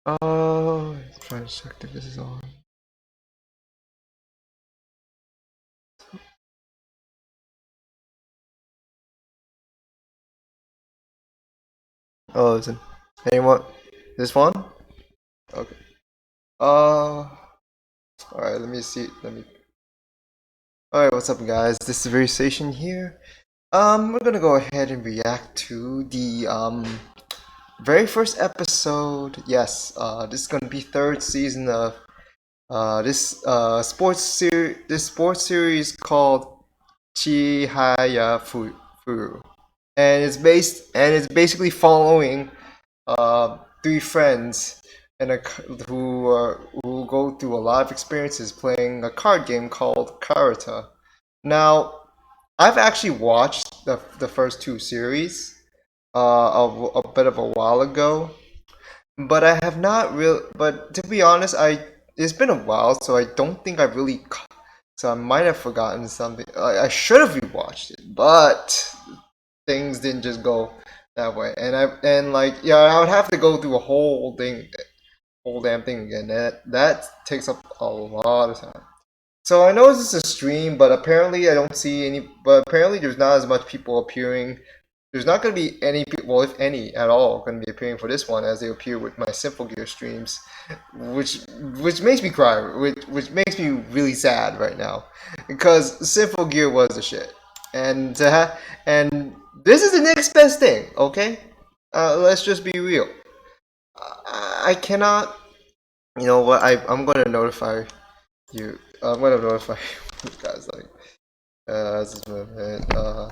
Trying to check if this is on. Oh, listen. Anyone? This one? Okay. Alright, let me see. Alright, what's up, guys? This is Very Station here. We're gonna go ahead and react to the, very first episode. Yes, this is gonna be third season of, this sports series called Chihayafuru. And it's basically following three friends who go through a lot of experiences playing a card game called Karata. Now, I've actually watched the first two series a bit of a while ago, but I have not real. But to be honest, I it's been a while, so I don't think I really. So I might have forgotten something. I should have rewatched it, but things didn't just go that way. And like yeah, I would have to go through a whole damn thing again. That takes up a lot of time. So I know this is a stream, but apparently I don't see any. But apparently there's not as much people appearing. There's not going to be any people, well, if any at all, going to be appearing for this one as they appear with my Simple Gear streams, which which makes me cry, which makes me really sad right now, because Simple Gear was the shit, and this is the next best thing. Okay, let's just be real. I cannot. You know what? I'm gonna notify you. I'm gonna notify you guys like this is movement. Now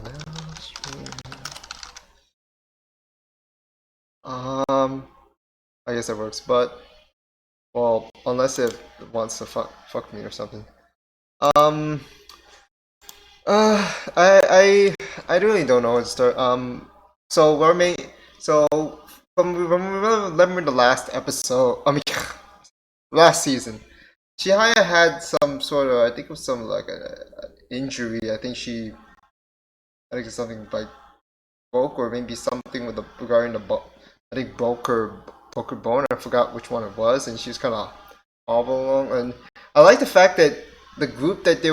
stream. Um, I guess that works, but well, unless it wants to fuck me or something. Um, uh, I I really don't know where to start. So we're may so from remember the last episode. I mean, last season. Chihaya had some sort of, I think it was some like a injury. I think it's something like broke or maybe something with the regarding the I think broke her bone. I forgot which one it was, and she was kind of hobble along. And I like the fact that the group that they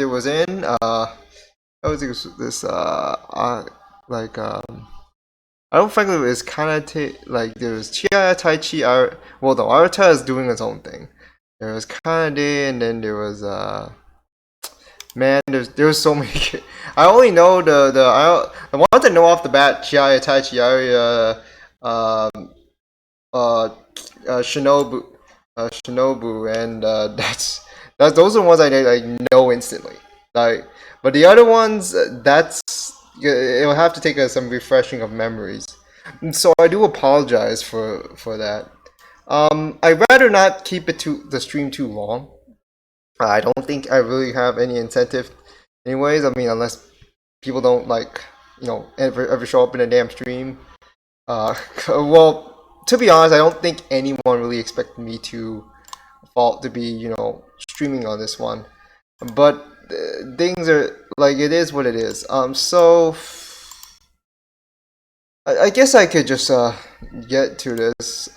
was in, I was this like I don't frankly it was kind of like there was Chia Tai Chi. Well, the Arata is doing its own thing. There was Kanade, and then there was man, there's so many. I only know the ones I know off the bat: Chiaya, Tai Chiaya, um, uh, Shinobu, Shinobu, and that's those are the ones I know instantly. Like, but the other ones, it'll have to take some refreshing of memories. And so I do apologize for that. I'd rather not keep it to the stream too long. I don't think I really have any incentive, anyways. I mean, unless people don't like, ever show up in a damn stream. Well, to be honest, I don't think anyone really expected me to be, streaming on this one. But things are like it is what it is. So I guess I could just get to this.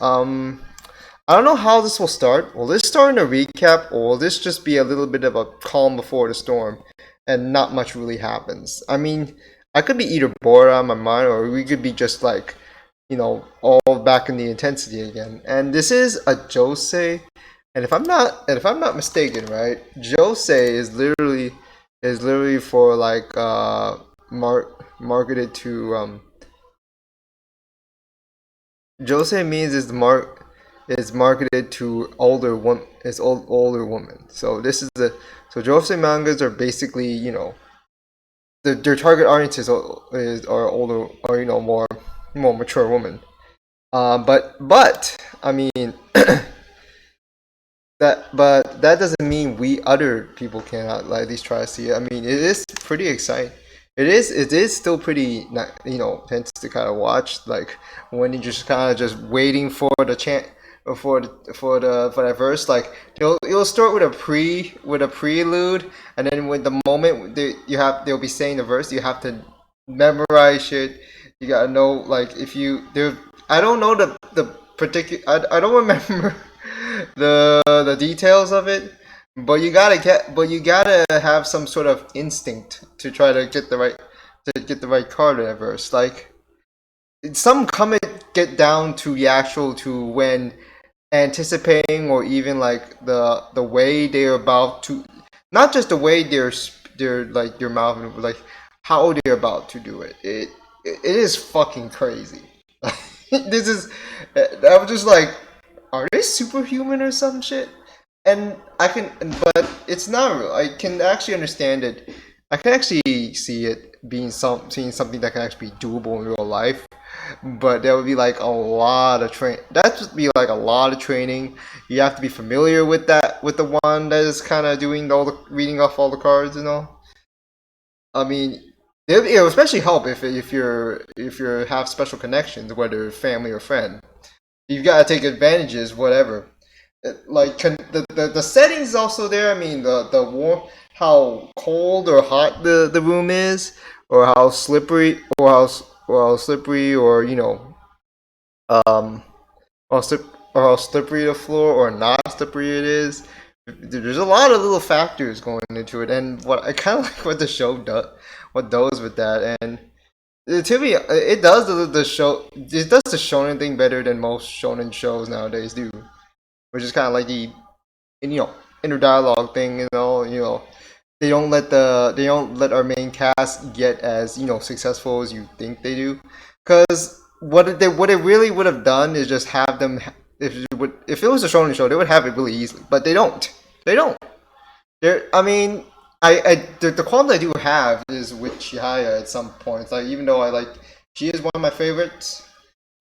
I don't know how this will start. Will this start in a recap, or will this just be a little bit of a calm before the storm, and not much really happens? I mean, I could be either bored out of my mind, or we could be just like, all back in the intensity again. And this is a Josei, and if I'm not mistaken, right, Josei is literally for like marketed to Josei means is marketed to older women. So this is so Josei mangas are basically their target audience are older or more mature women. But I mean that doesn't mean we other people cannot like at least try to see it. I mean it is pretty exciting. It is still pretty tense to kind of watch, like when you're just kind of just waiting for the chant for that verse. Like you'll start with a prelude, and then with the moment they'll be saying the verse, you have to memorize it. You gotta know, like, if you there I don't know I don't remember the details of it, but you gotta have some sort of instinct to try to get the right card in a verse. Like some come get down to the actual to when anticipating or even like the way they're about to, not just the way they're like your mouth, like how they're about to do it. It is fucking crazy. This is I'm just like, are they superhuman or some shit? And I can, but it's not real. I can actually understand it. I can actually see it being seeing something that can actually be doable in real life. But there would be like a lot of train. That would be like a lot of training. You have to be familiar with with the one that is kind of doing all the reading off all the cards, you know. I mean, it will especially help if you have special connections, whether family or friend. You've got to take advantages, whatever. Like the settings also there. I mean, the warm, how cold or hot the room is, or how slippery, or how slippery, or um, or, slip, or how slippery the floor or not slippery it is. There's a lot of little factors going into it, and what I kind of like what the show does, what does with that, and to me, it does the show. It does the shonen thing better than most shonen shows nowadays do, which is kind of like the you know inner dialogue thing. They don't let our main cast get as successful as you think they do, because what it really would have done is just have them. If it was a shonen show, they would have it really easily, but they don't. They don't. I mean, the quality I do have is with Chihaya at some points. Like even though she is one of my favorites,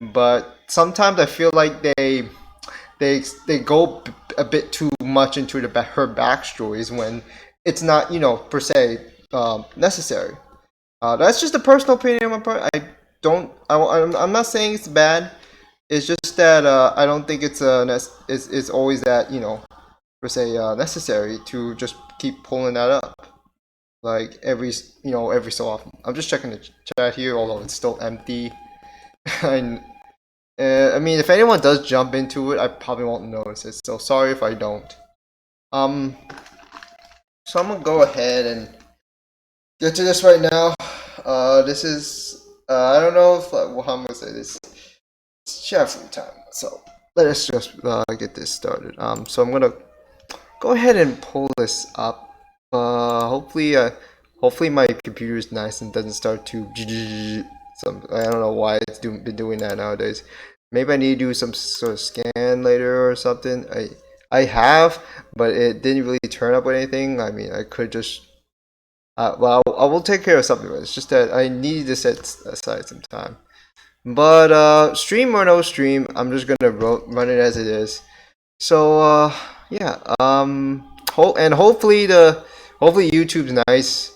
but sometimes I feel like they go a bit too much into her backstories when it's not per se necessary. That's just a personal opinion on my part. I don't. I'm not saying it's bad. It's just that I don't think it's always that per se necessary to just keep pulling that up like every so often. I'm just checking the chat here, although it's still empty. and I mean, if anyone does jump into it, I probably won't notice it. So sorry if I don't. Um, so I'm gonna go ahead and get to this right now. This is I don't know if how I'm gonna say this. It's Chihayafuru time. So let us just get this started. So I'm gonna go ahead and pull this up. Hopefully my computer is nice and doesn't start to. Some I don't know why it's been doing that nowadays. Maybe I need to do some sort of scan later or something. I have, but it didn't really turn up with anything. I mean, I could just. Well, I will take care of something. But it's just that I need to set aside some time. But stream or no stream, I'm just gonna run it as it is. So yeah, and hopefully YouTube's nice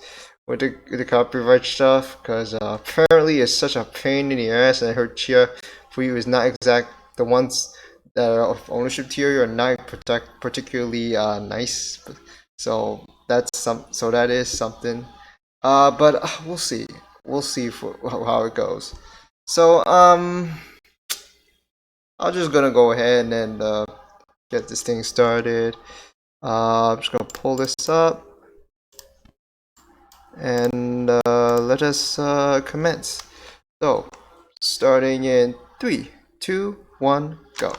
with the copyright stuff, because apparently it's such a pain in the ass. And I heard Chia for you is not exact the ones that are of ownership tier are not particularly nice. So that is something. But we'll see for how it goes. So I'm just gonna go ahead and get this thing started. I'm just gonna pull this up and let us commence. So, starting in 3, 2, 1, go.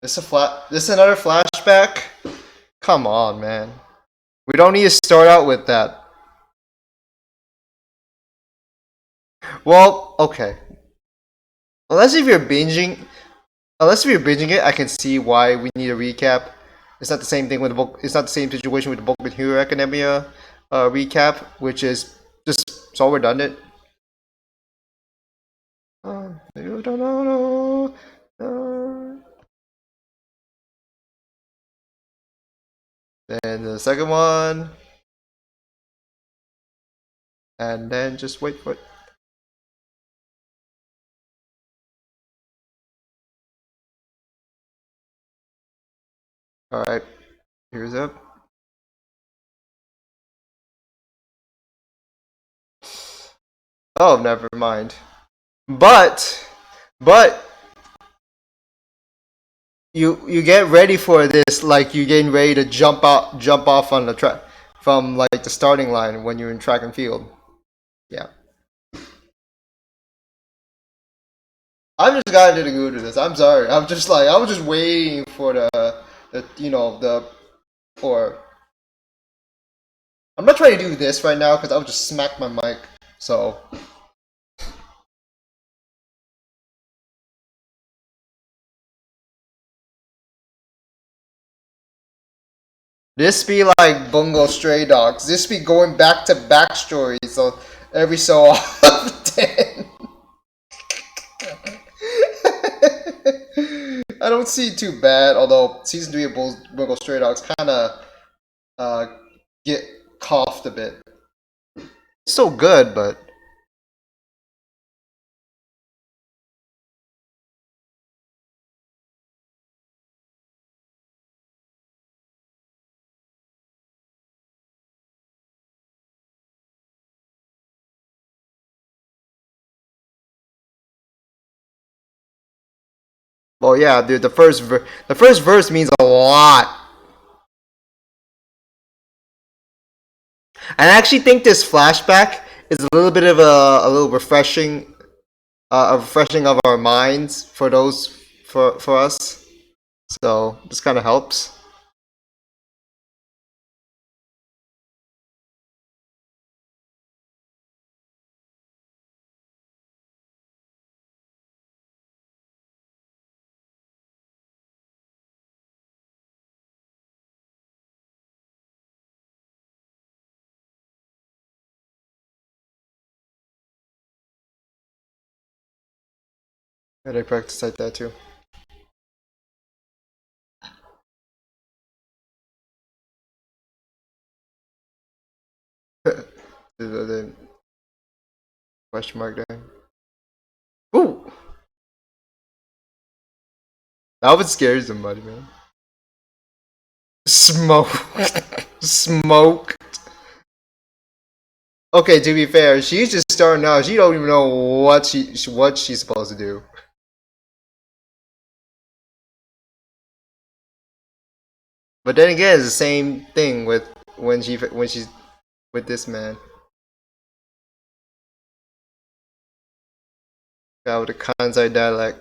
This another flashback? Come on, man. We don't need to start out with that. Well, okay. Unless if you're binging, Unless if you're binging it, I can see why we need a recap. It's not the same thing with the book. It's not the same situation with the Boku no Hero Academia recap, which is just so redundant. You don't know. Then the second one. and then just wait for it. All right, here's up. Oh, never mind. But but you get ready for this like you getting ready to jump off on the track from like the starting line when you're in track and field. Yeah. I'm just gotta get good at this. I'm sorry. I'm just like I was just waiting for the the for. I'm not trying to do this right now because I would just smack my mic. So this be like Bungo Stray Dogs. This be going back to back stories. So every so often. I don't see it too bad, although season 3 of Bungo Stray Dogs kind of uh, get coughed a bit. Still good, but well, yeah, dude. The first verse means a lot. And I actually think this flashback is a little bit of a little refreshing, a refreshing of our minds for those for us. So this kind of helps. And I practice like that too. The question mark there. Ooh, that would scare somebody, man. Smoke, smoke. Okay, to be fair, she's just starting out. She don't even know what she's supposed to do. But then again, it's the same thing with when she's with this man. Guy with the Kansai dialect.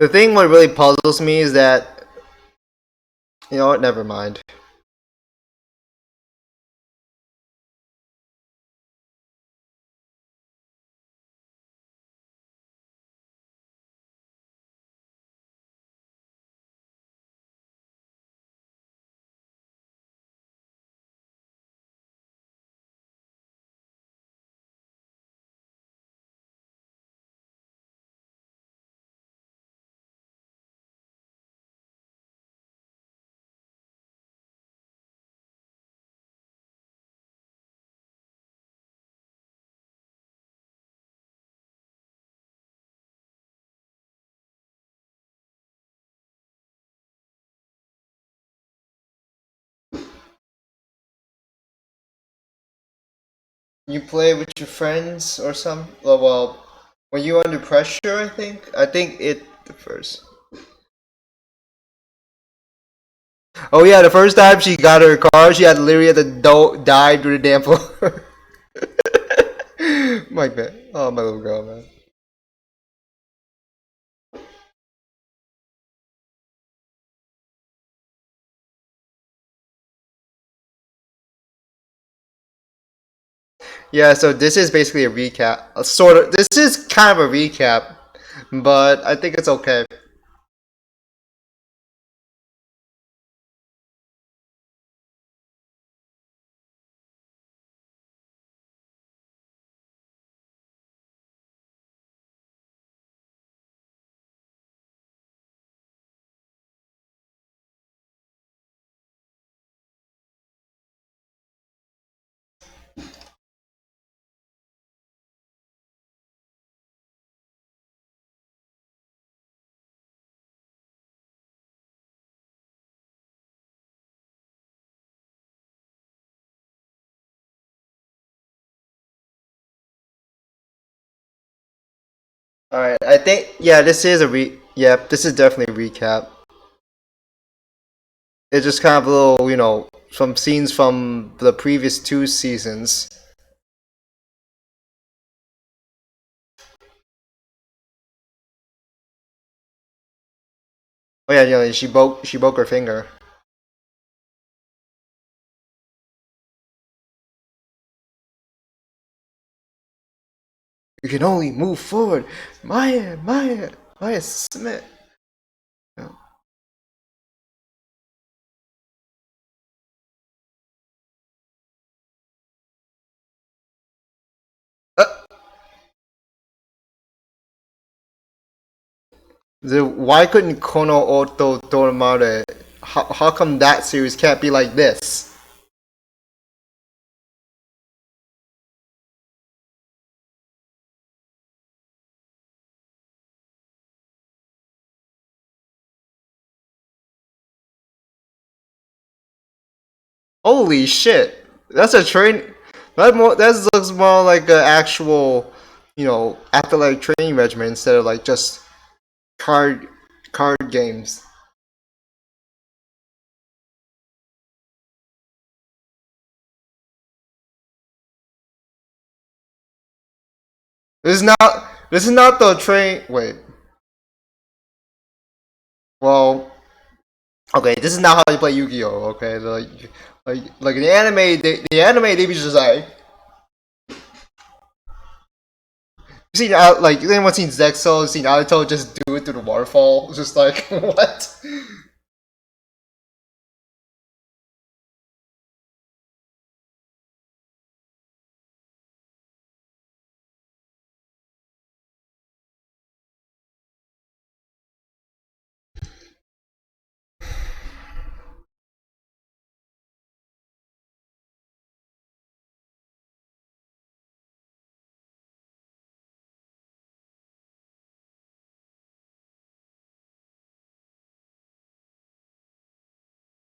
The thing what really puzzles me is that you know what? Never mind. You play with your friends or some? Well, when you under pressure, I think. I think it the first. Oh yeah, the first time she got her car, she had literally had to dive to the damn floor. My man, oh my little girl, man. Yeah, so this is basically a recap, a sort of. This is kind of a recap, but I think it's okay. All right, I think yeah, this is a Yep, this is definitely a recap. It's just kind of a little, some scenes from the previous two seasons. Oh yeah, she broke her finger. You can only move forward, Maya Smith. Yeah. Uh, why couldn't Kono Oto Toromare? How come that series can't be like this? Holy shit! That's a train. That looks more like an actual, athletic training regimen instead of like just card card games. This is not the train. Wait. Well, okay. This is not how you play Yu-Gi-Oh. Okay, like the anime. They be just like you seen like anyone seen Zexo, seen Naruto just do it through the waterfall. It's just like what?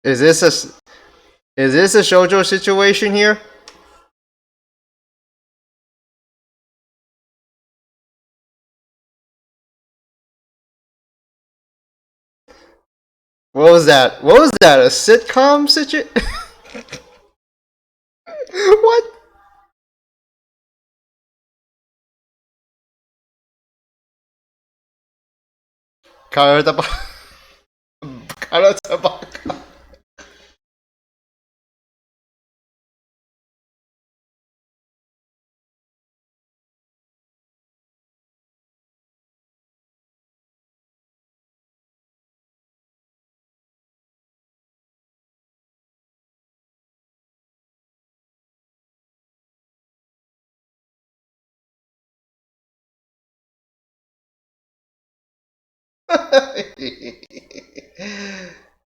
Is this a is this a shojo situation here? What was that? What was that? A sitcom situation? What? Karataba. Karatabaka.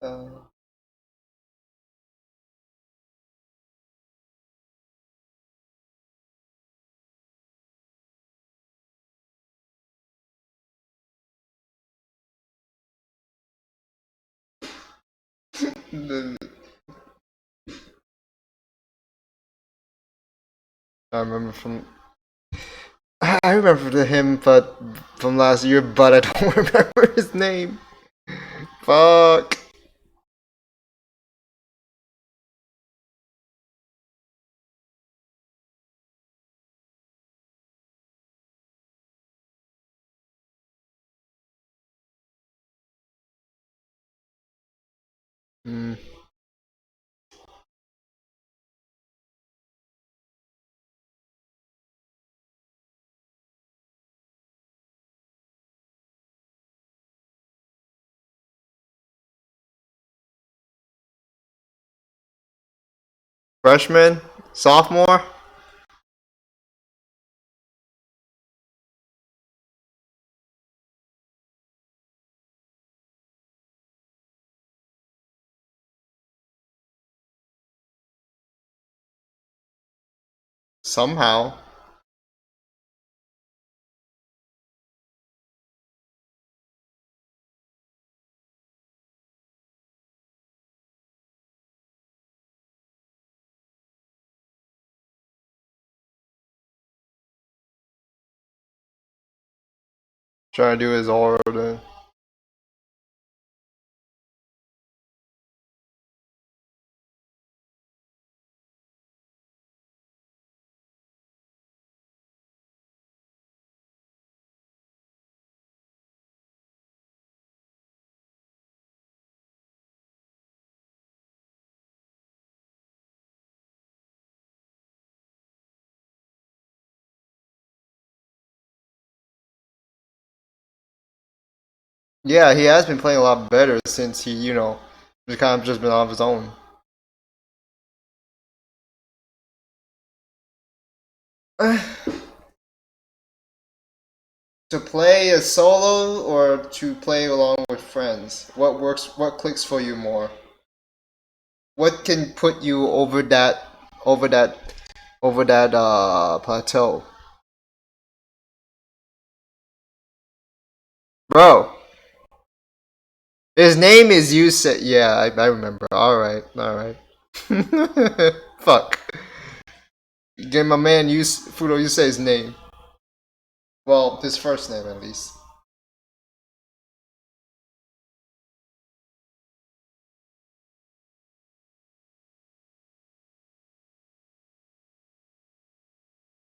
uh, I remember from I remember him, but from last year, but I don't remember his name. Fuck. Mm. Freshman, sophomore, somehow. Trying to do his aura. Yeah, he has been playing a lot better since he just kind of just been on his own. To play a solo or to play along with friends? What works? What clicks for you more? What can put you over that, over that plateau, bro? His name is Yusei. Yeah, I remember. All right, all right. Fuck. Get my man Fudo Yusei's name. Well, his first name at least.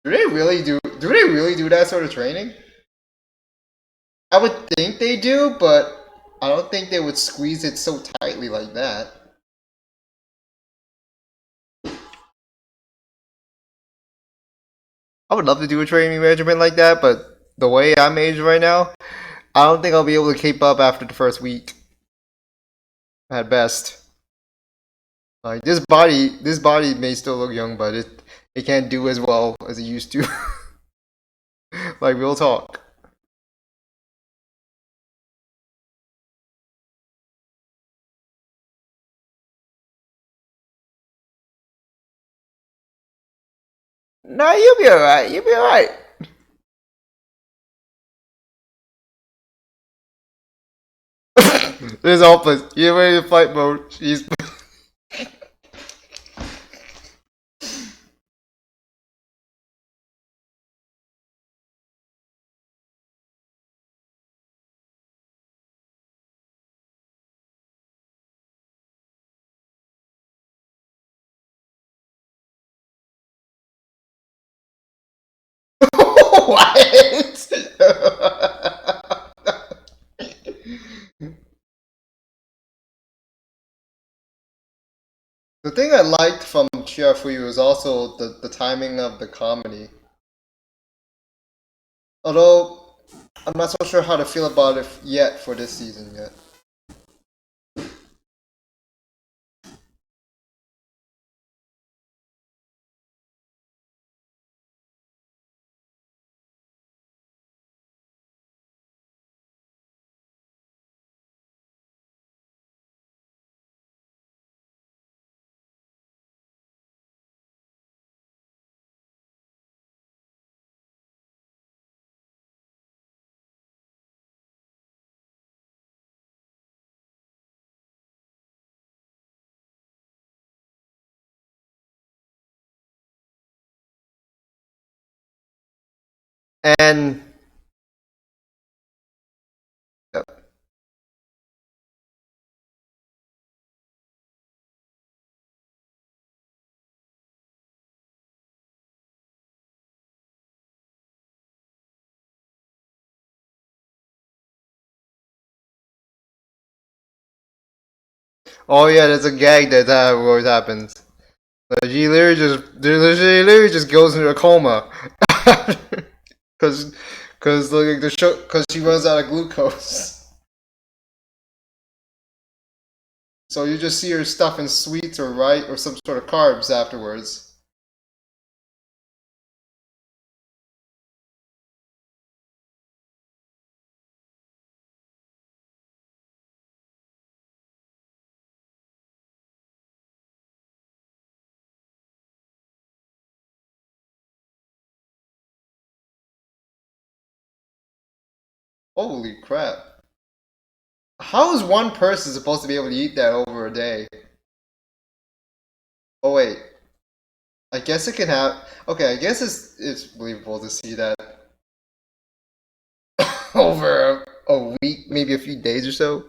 Do they really do? Do they really do that sort of training? I would think they do, but I don't think they would squeeze it so tightly like that. I would love to do a training regimen like that, but the way I'm aged right now, I don't think I'll be able to keep up after the first week. At best, like this body may still look young, but it can't do as well as it used to. Like real talk. Nah, you'll be alright. You'll be alright. There's hopeless. You're ready to fight mode. She's what? The thing I liked from Chihayafuru was also the timing of the comedy. Although I'm not so sure how to feel about it yet for this season yet. And oh yeah, there's a gag that always happens. Like, she literally just goes into a coma, cause, like the show, cause she runs out of glucose. So you just see her stuffing sweets or right or some sort of carbs afterwards. Holy crap! How is one person supposed to be able to eat that over a day? Oh wait, I guess it can have. Okay, I guess it's believable to see that over week, maybe a few days or so.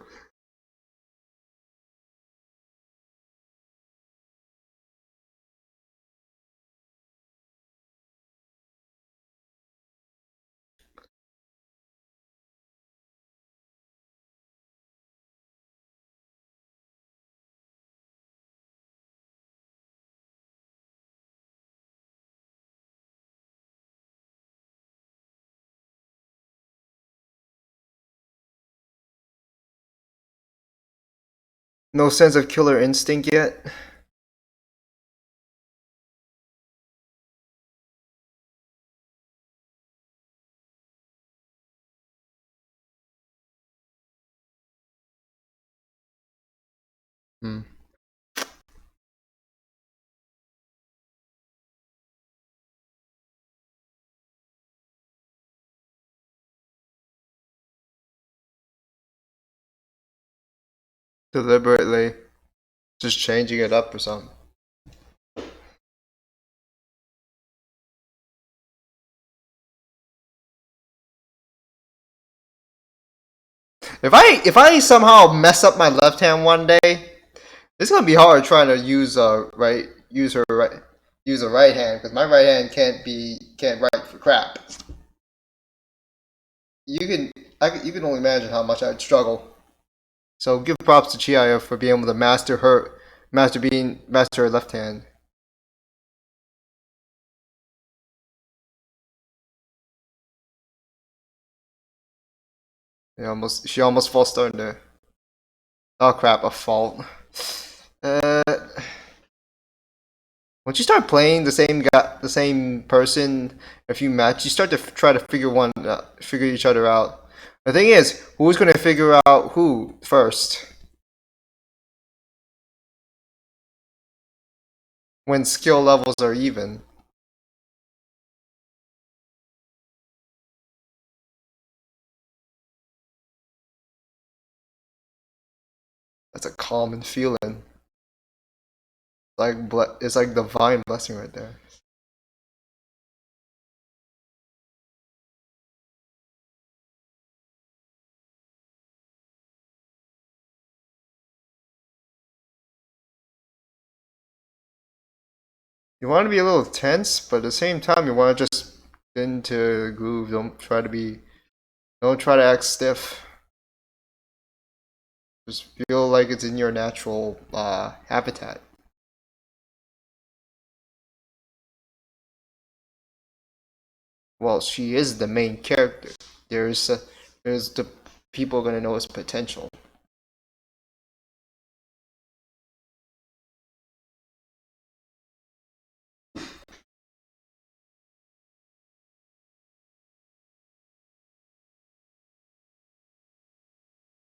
No sense of killer instinct yet. Hmm. Deliberately, just changing it up or something. If I somehow mess up my left hand one day, it's gonna be hard trying to use a right hand because my right hand can't write for crap. You can you can only imagine how much I'd struggle. So give props to Chihaya for being able to master her left hand. She almost false started there. Oh crap, a fault. Uh, once you start playing the same person a few matches, you start to try to figure each other out. The thing is, who's going to figure out who first when skill levels are even? That's a common feeling. It's like divine blessing right there. You want to be a little tense, but at the same time, you want to just get into the groove. Don't try to act stiff. Just feel like it's in your natural habitat. Well, she is the main character. There's the people gonna know his potential.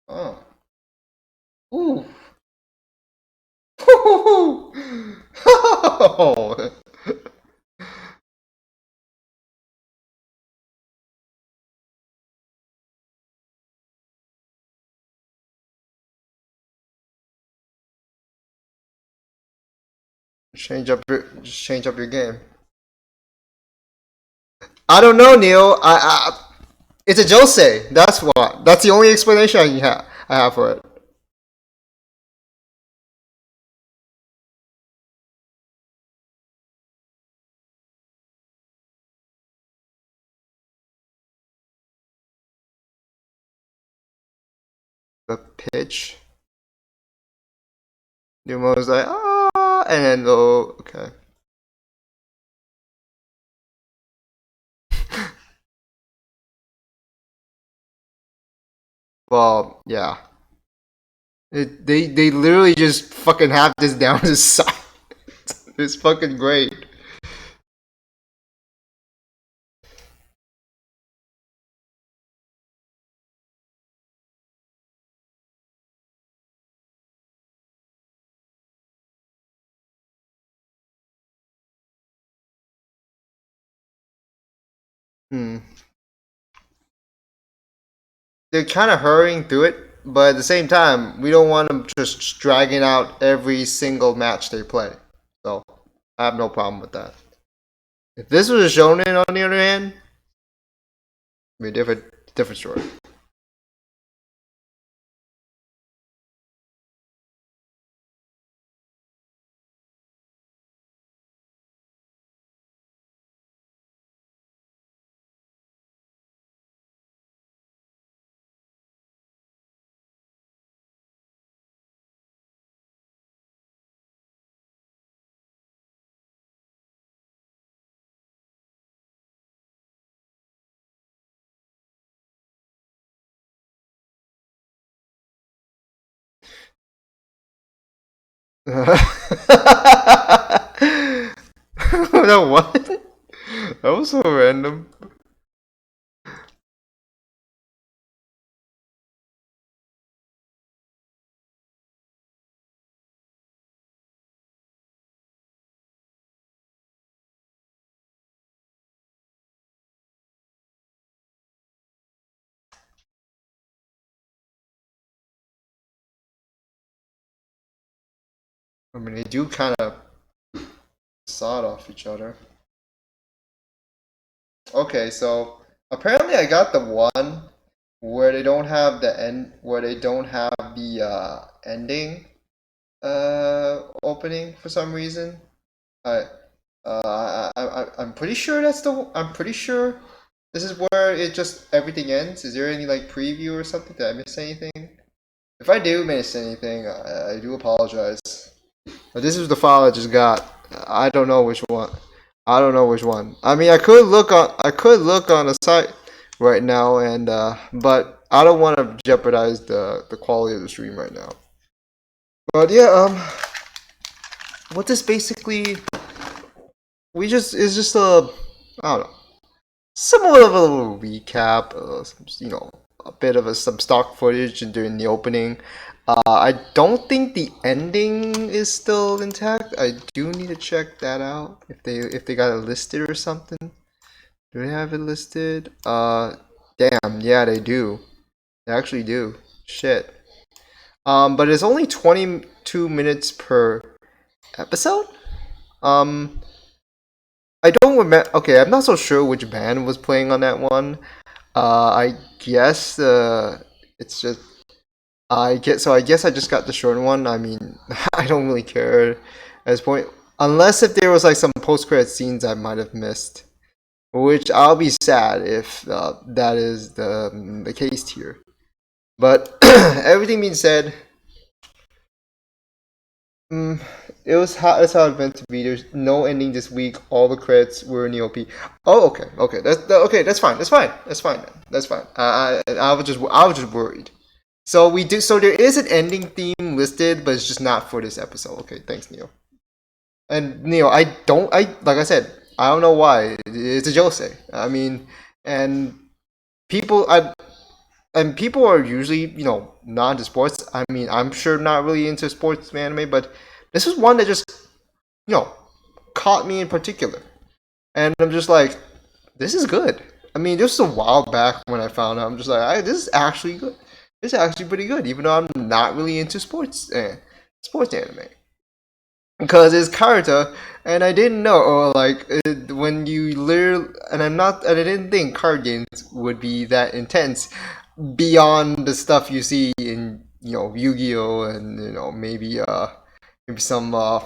Oh, ooh, oh. Just change up your game. I don't know, Neil. It's a josei. That's what. That's the only explanation I have for it. The pitch. Nemo was like and then okay. Well, yeah. They literally just fucking have this down to side. It's fucking great. Hmm. They're kind of hurrying through it, but at the same time, we don't want them just dragging out every single match they play. So I have no problem with that. If this was a shonen, on the other hand, it'd be a different story. No, what? That was so random. I mean, they do kind of sawed off each other. Okay, so apparently I got the one where they don't have the end, where they don't have the ending opening for some reason. I I'm pretty sure that's the. I'm pretty sure this is where it just everything ends. Is there any like preview or something? Did I miss anything? If I do miss anything, I do apologize. But this is the file I just got. I don't know which one. I don't know which one. I mean, I could look on the site right now, and but I don't want to jeopardize the quality of the stream right now. But yeah, what this basically we just is just a I don't know, somewhat of a little recap, a bit of some stock footage during the opening. I don't think the ending is still intact. I do need to check that out if they got it listed or something. Do they have it listed? Damn, yeah, they do. They actually do. Shit. But it's only 22 minutes per episode. Um, I don't remember. Okay, I'm not so sure which band was playing on that one. I guess it's just I guess I just got the short one. I mean, I don't really care at this point, unless if there was like some post credit scenes I might have missed, which I'll be sad if that is the case here. But everything being said, mm, that's how it meant to be. There's no ending this week. All the credits were in the OP. Oh, okay, okay, okay. That's fine. That's fine. That's fine. Then. That's fine. I was just worried. So we do. So there is an ending theme listed, but it's just not for this episode. Okay, thanks, Neil. And Neil, I don't. I like I said, I don't know why. It's a Jose. I mean, and people. People are usually not into sports. I mean, I'm sure not really into sports anime, but this is one that just you know caught me in particular, and I'm just like, this is good. I mean, this was a while back when I found out. I'm just like, this is actually good. It's actually pretty good, even though I'm not really into sports anime. Because it's Karata, and I didn't know, or like when you literally, and I didn't think card games would be that intense beyond the stuff you see in Yu-Gi-Oh and maybe some I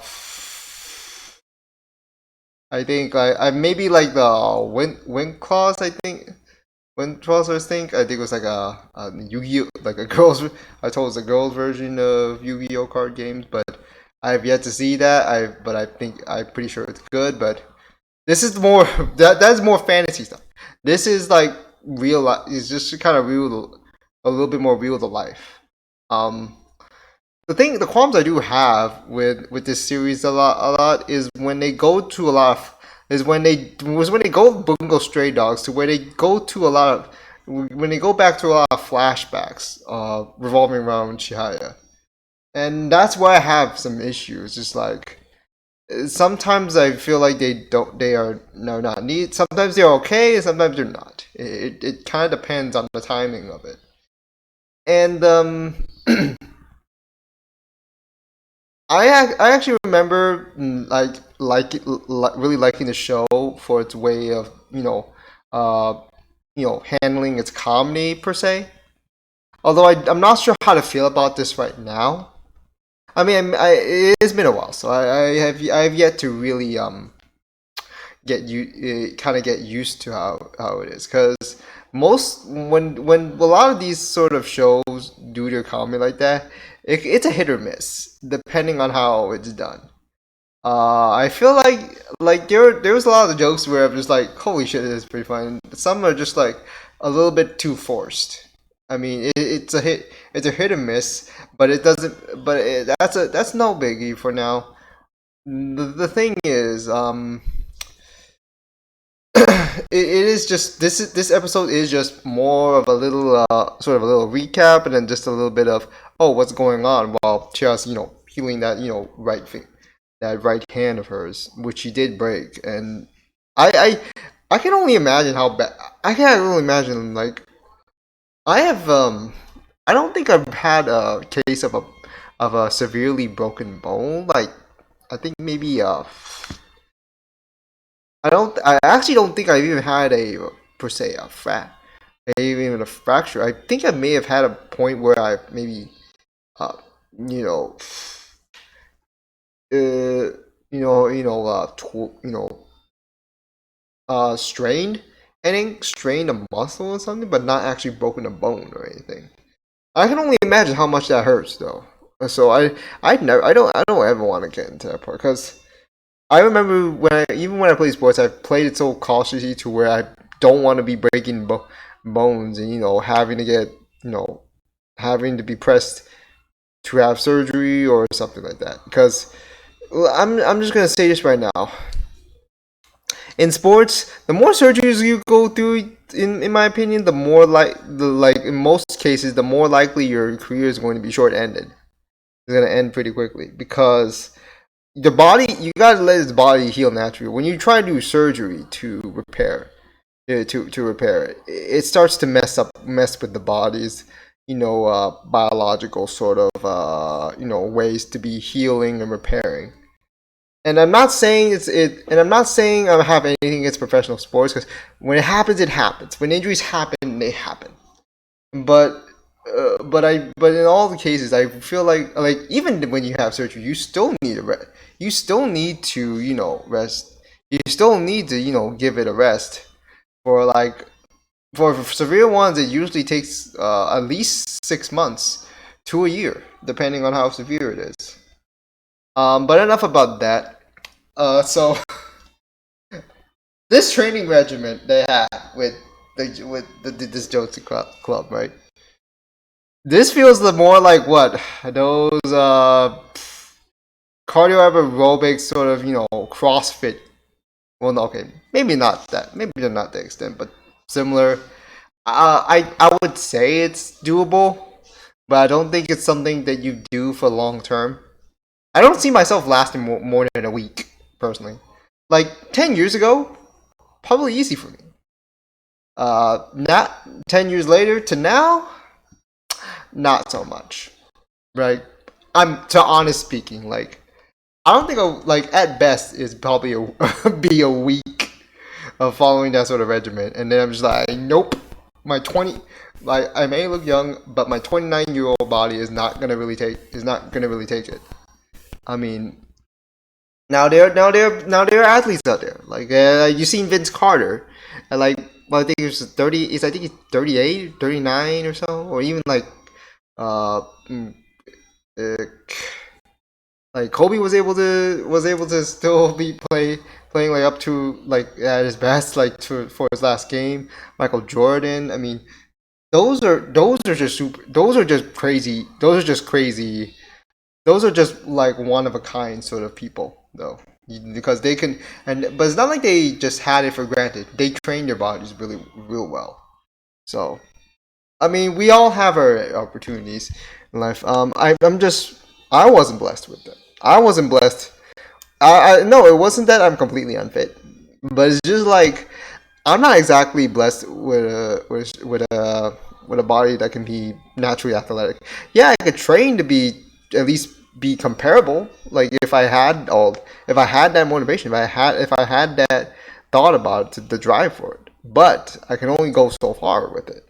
think I maybe like the Wind Claws. I think Wind Claws. I think it was like a Yu-Gi-Oh, like a girls. I told it was a girls version of Yu-Gi-Oh card games, but I've yet to see that. But I think I'm pretty sure it's good. But this is more that's more fantasy stuff. This is like real. It's just kind of real, a little bit more real to life. Um, the qualms I do have with this series a lot is when they go to a lot of is when they go Bungo Stray Dogs to where they go to a lot of when they go back to a lot of flashbacks revolving around Chihaya, and that's where I have some issues. Just like sometimes I feel like they are no not need. Sometimes they're okay, and sometimes they're not. It kind of depends on the timing of it, and I actually remember really liking the show for its way of uh handling its comedy per se. Although I'm not sure how to feel about this right now. I mean, it's been a while, so I have yet to really get you kind of get used to how it is because most when a lot of these sort of shows do their comedy like that, it's a hit or miss depending on how it's done. I feel like there was a lot of the jokes where I'm just like, holy shit, this is pretty fun. Some are just like a little bit too forced. I mean, it's a hit. it's a hit or miss, but it doesn't. But that's no biggie for now. The thing is, it is just this episode is just more of a little sort of a little recap, and then just a little bit of what's going on while Chia's healing that right thing, that right hand of hers, which she did break. And I can only imagine how bad. I can't really imagine. Like, I have I don't think I've had a case of a severely broken bone. Like, I think maybe I actually don't think I've even had a per se a maybe even a fracture. I think I may have had a point where I maybe uh you know strained, I think strained a muscle or something, but not actually broken a bone or anything. I can only imagine how much that hurts though. So I don't ever want to get into that part because I remember even when I played sports, I played it so cautiously to where I don't want to be breaking bones and having to get having to be pressed to have surgery or something like that. Because I'm just gonna say this right now. In sports, the more surgeries you go through, in my opinion, the more like in most cases, the more likely your career is going to be short ended. It's gonna end pretty quickly because the body, you gotta let his body heal naturally. When you try to do surgery to repair, to repair it, it starts to mess with the body's biological sort of ways to be healing and repairing. And I'm not saying and I'm not saying I have anything against professional sports because when it happens, it happens. When injuries happen, they happen. But but in all the cases, I feel like even when you have surgery, you still need a rest. You still need to rest. You still need to give it a rest. For like for severe ones, it usually takes at least 6 months to a year, depending on how severe it is. But enough about that. So this training regimen they have this Jotsu club, right? This feels the more like what those cardio aerobics sort of CrossFit. Well, no, okay, maybe not that. Maybe they're not the extent, but similar. I would say it's doable, but I don't think it's something that you do for long term. I don't see myself lasting more than a week personally. Like 10 years ago, probably easy for me. Not 10 years later to now, not so much. Right? I'm to honest speaking, like I don't think like at best is probably be a week of following that sort of regimen, and then I'm just like, nope. My 20, like I may look young, but my 29-year-old body is not gonna really take it. I mean, now there are athletes out there. Like you seen Vince Carter, and like well, I think it's 30. Is I think he's 38, 39 or so, or even uh, mm, uh like Kobe was able to still be playing like up to like at his best like for his last game. Michael Jordan. I mean, those are just super. Those are just crazy. Those are just crazy. Those are just like one of a kind sort of people though, because they can. And but it's not like they just had it for granted. They train their bodies really real well. So I mean, we all have our opportunities in life. I wasn't blessed with that. I wasn't blessed. No, it wasn't that I'm completely unfit, but it's just like I'm not exactly blessed with a body that can be naturally athletic. Yeah, I could train to be at least be comparable. Like if I had that motivation, if I had that thought about it, the drive for it. But I can only go so far with it.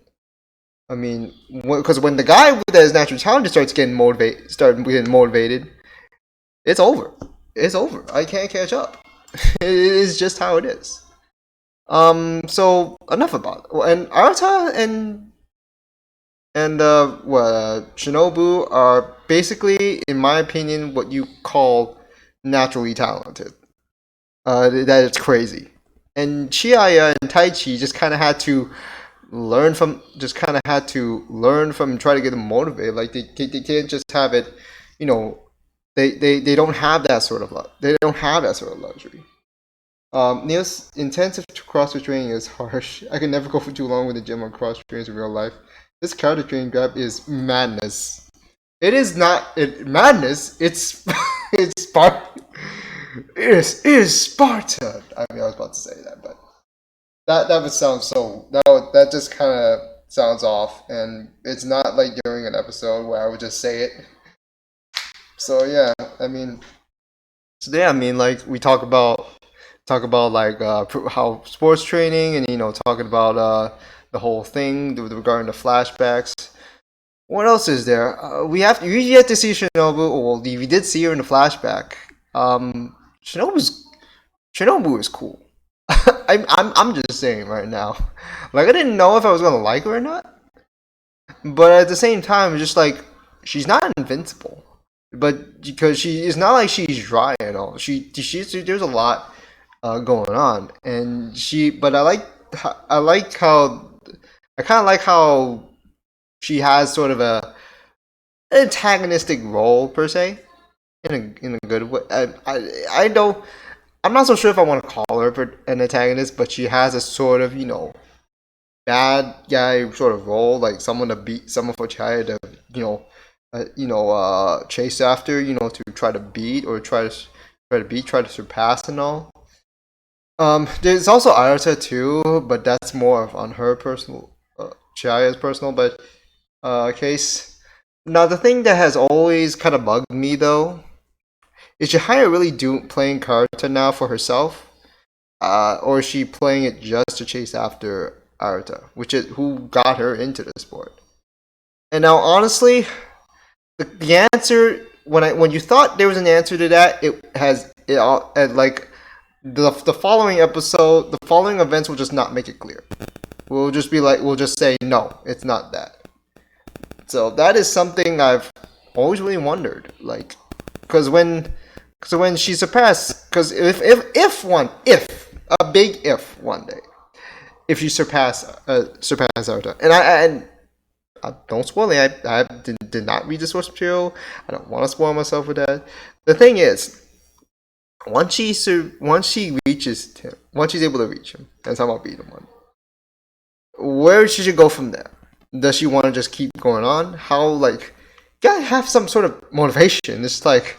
I mean, because when the guy with his natural talent start getting motivated, it's over. It's over. I can't catch up. It is just how it is. So enough about it. And Arata and Shinobu are basically, in my opinion, what you call naturally talented. That it's crazy. And Chiaya and Taichi just kind of had to learn from, just kind of had to learn from, try to get them motivated. Like they can't just have it, you know, they don't have that sort of they don't have that sort of luxury. Neil's intensive CrossFit training is harsh. I can never go for too long with the gym on cross trains in real life. This character training grab is madness. It is not madness. It's it's Sparta. It is Sparta. I mean, I was about to say that, but that would sound so. That just kind of sounds off, and it's not like during an episode where I would just say it. So yeah, I mean, today I mean, like we talk about like how sports training, and talking about the whole thing regarding the flashbacks. What else is there? We yet to see Shinobu. Well, we did see her in the flashback. Um, Shinobu's Shinobu is cool. I'm just saying right now. Like I didn't know if I was gonna like her or not, but at the same time, it's just like she's not invincible. But because she is not like she's dry at all. She's there's a lot going on, and But I kind of like how she has sort of an antagonistic role per se, in a good way. I don't. I'm not so sure if I want to call her an antagonist, but she has a sort of bad guy sort of role, like someone to beat, someone for Chihaya to chase after, to try to beat or try to surpass and all. There's also Ayata too, but that's more of on her personal, Chihaya's personal, but case. Now the thing that has always kind of bugged me though is Chihaya really playing Karata now for herself, or is she playing it just to chase after Arata, which is who got her into the sport? And now honestly, the answer when you thought there was an answer to that, it has it all like the following episode, the following events will just not make it clear. We'll just say no, it's not that. So that is something I've always really wondered, like, because when she surpassed, because if a big if one day, if she surpass Naruto, and I don't spoil it. I did not read the source material. I don't want to spoil myself with that. The thing is, once she reaches him, once she's able to reach him, and somehow beat him one, where should she go from there? Does she want to just keep going on? How, like, you gotta have some sort of motivation. It's like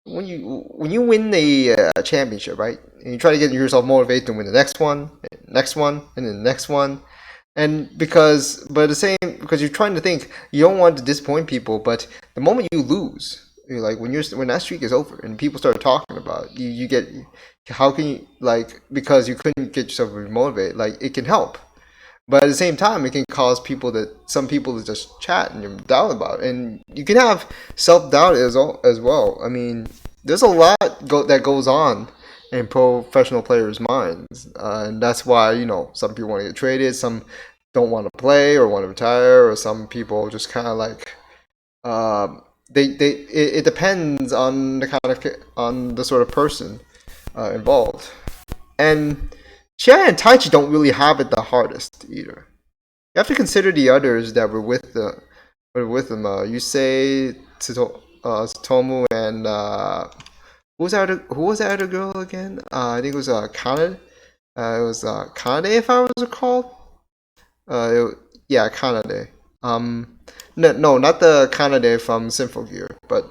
when you win the championship, right? And you try to get yourself motivated to win the next one, and then the next one, and but at the same, because you're trying to think, you don't want to disappoint people, but the moment you lose, you're like, when that streak is over and people start talking about it, you get, how can you, like, because you couldn't get yourself motivated, like, it can help. But at the same time, it can cause some people to just chat and doubt about it. And you can have self-doubt as well. I mean, there's a lot that goes on in professional players' minds. And that's why, some people want to get traded, some don't want to play or want to retire, or some people just kind of like, it depends on on the sort of person involved. And Chihaya and Taichi don't really have it the hardest either. You have to consider the others that were with them. You say Tsutomu and who was that other girl again? I think it was Kanade. It was Kanade, if I was recalled. Yeah, Kanade. No, not the Kanade from Symphogear, but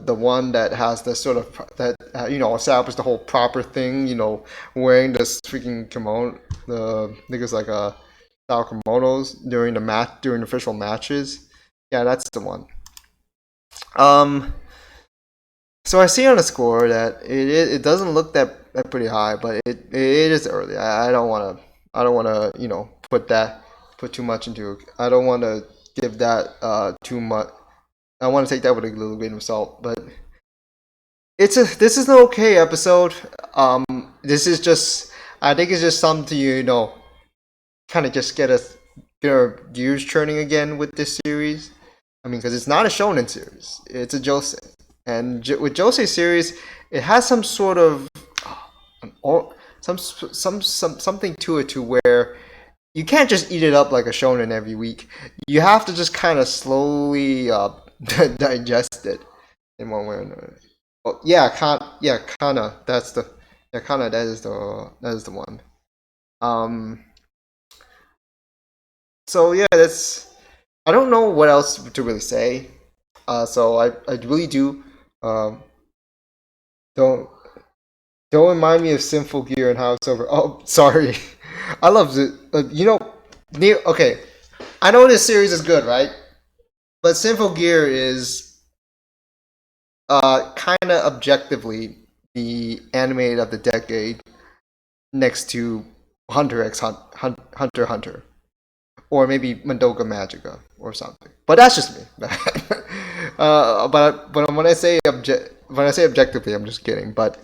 the one that has the sort of that established the whole proper thing. Wearing this freaking kimono, the niggas like style kimonos during the official matches. Yeah, that's the one. So I see on the score that it doesn't look that pretty high, but it is early. I don't want to put too much into it. I don't want to give that too much. I want to take that with a little grain of salt, but this is an okay episode. This is just, I think it's just something to kind of just get our gears churning again with this series. I mean, because it's not a shonen series, it's a josei, and with josei series, it has some sort of something to it, to where you can't just eat it up like a shonen every week. You have to just kind of slowly digest it in one way or another. Oh, yeah, Kana. That's the yeah, Kana. That is the one. Um. So yeah, that's. I don't know what else to really say. So I really do. Um. Don't don't remind me of Sinful Gear and how it's over. Oh, sorry. I love it. Okay. I know this series is good, right? But Sinful Gear is kind of objectively the animated of the decade next to Hunter x Hunter Hunter, or maybe Madoka Magica or something. But that's just me. But when I say objectively, I'm just kidding. But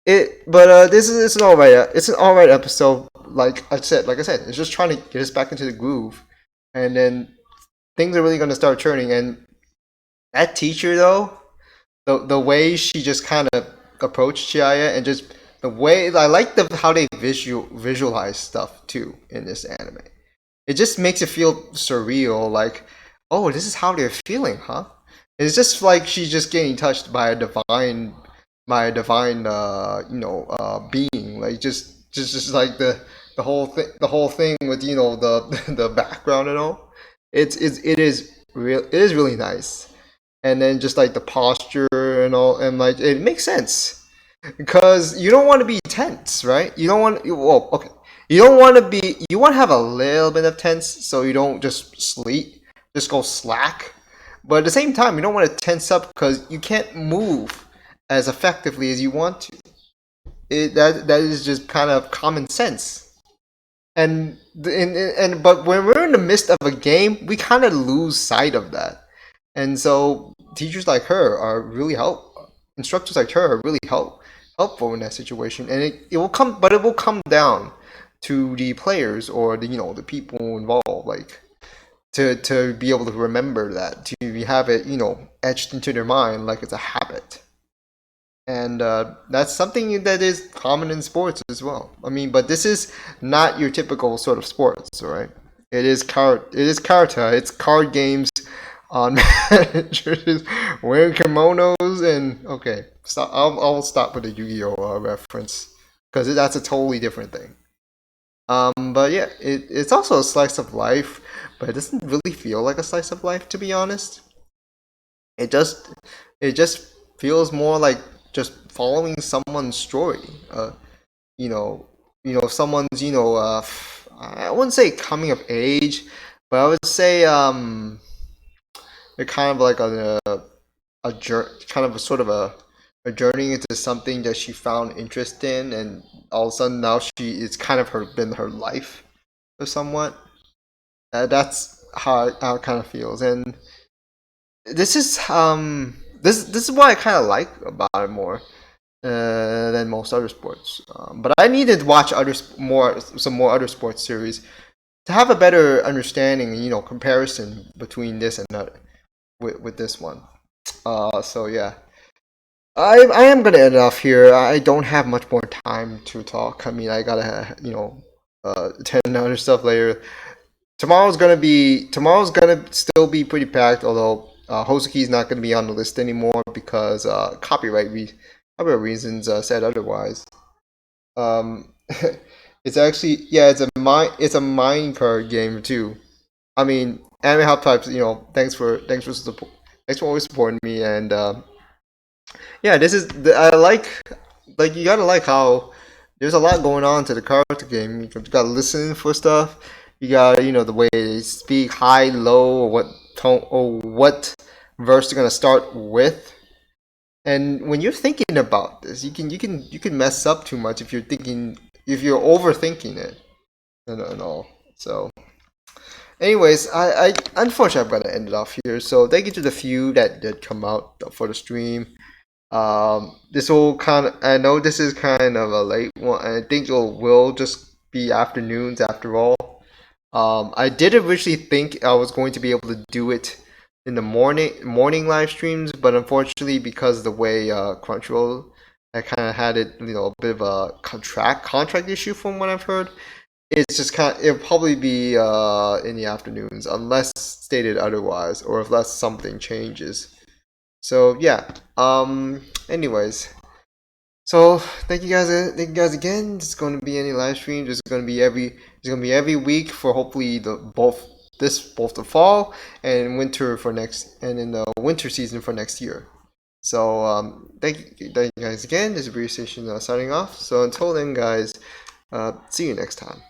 this is it's an alright episode. Like I said, it's just trying to get us back into the groove, and then things are really gonna start turning. And that teacher though, the way she just kind of approached Chihaya, and just the way I like how they visualize stuff too in this anime. It just makes it feel surreal, like, oh, this is how they're feeling, huh? It's just like she's just getting touched by a divine, being, like just like the whole thing with the background and all. It is really nice, and then just like the posture and all, and like it makes sense because you don't want to be tense, right? You don't want well, okay. You don't want to be. You want to have a little bit of tense, so you don't just sleep, just go slack. But at the same time, you don't want to tense up because you can't move as effectively as you want to. That is just kind of common sense. But when we're in the midst of a game, we kind of lose sight of that. And so teachers like her are really instructors like her are really helpful in that situation. And it will come down to the players or the people involved, like to be able to remember that, to have it etched into their mind like it's a habit. And that's something that is common in sports as well. I mean, but this is not your typical sort of sports, right? It is karate. It's card games on managers wearing kimonos and okay. Stop. I'll stop with the Yu-Gi-Oh reference because that's a totally different thing. But yeah, it's also a slice of life, but it doesn't really feel like a slice of life, to be honest. It just it just feels more like just following someone's story. You know, someone's I wouldn't say coming of age, but I would say they're kind of like kind of a sort of a journey into something that she found interest in, and all of a sudden now it's kind of been her life or somewhat. That's how it kind of feels, and this is what I kind of like about it more than most other sports. But I needed to watch some more other sports series to have a better understanding, comparison between this and that with this one. So yeah, I am gonna end it off here. I don't have much more time to talk. I mean, I gotta attend to other stuff later. Tomorrow's gonna still be pretty packed, although Hozuki's not gonna be on the list anymore because copyright reasons said otherwise. It's actually it's a mine card game too. I mean, Anime Hot Types, thanks for always supporting me, and yeah, I like you gotta like how there's a lot going on to the character game. You gotta listen for stuff. You got the way they speak, high, low, or what tone or what verse they're gonna start with. And when you're thinking about this, you can mess up too much if you're overthinking it and all. So, anyways, I unfortunately I've got to end it off here. So thank you to the few that did come out for the stream. I know this is kind of a late one. I think it will just be afternoons after all. I did originally think I was going to be able to do it in the morning live streams, but unfortunately, because of the way Crunchyroll, I kind of had it, a bit of a contract issue from what I've heard. it's just it'll probably be in the afternoons unless stated otherwise, or unless something changes. So yeah. Anyways, so thank you guys again. There's going to be any live stream. There's going to be every week for hopefully both the fall and winter for next, and in the winter season for next year. So thank you guys again. This is Bree Station signing off. So until then, guys, see you next time.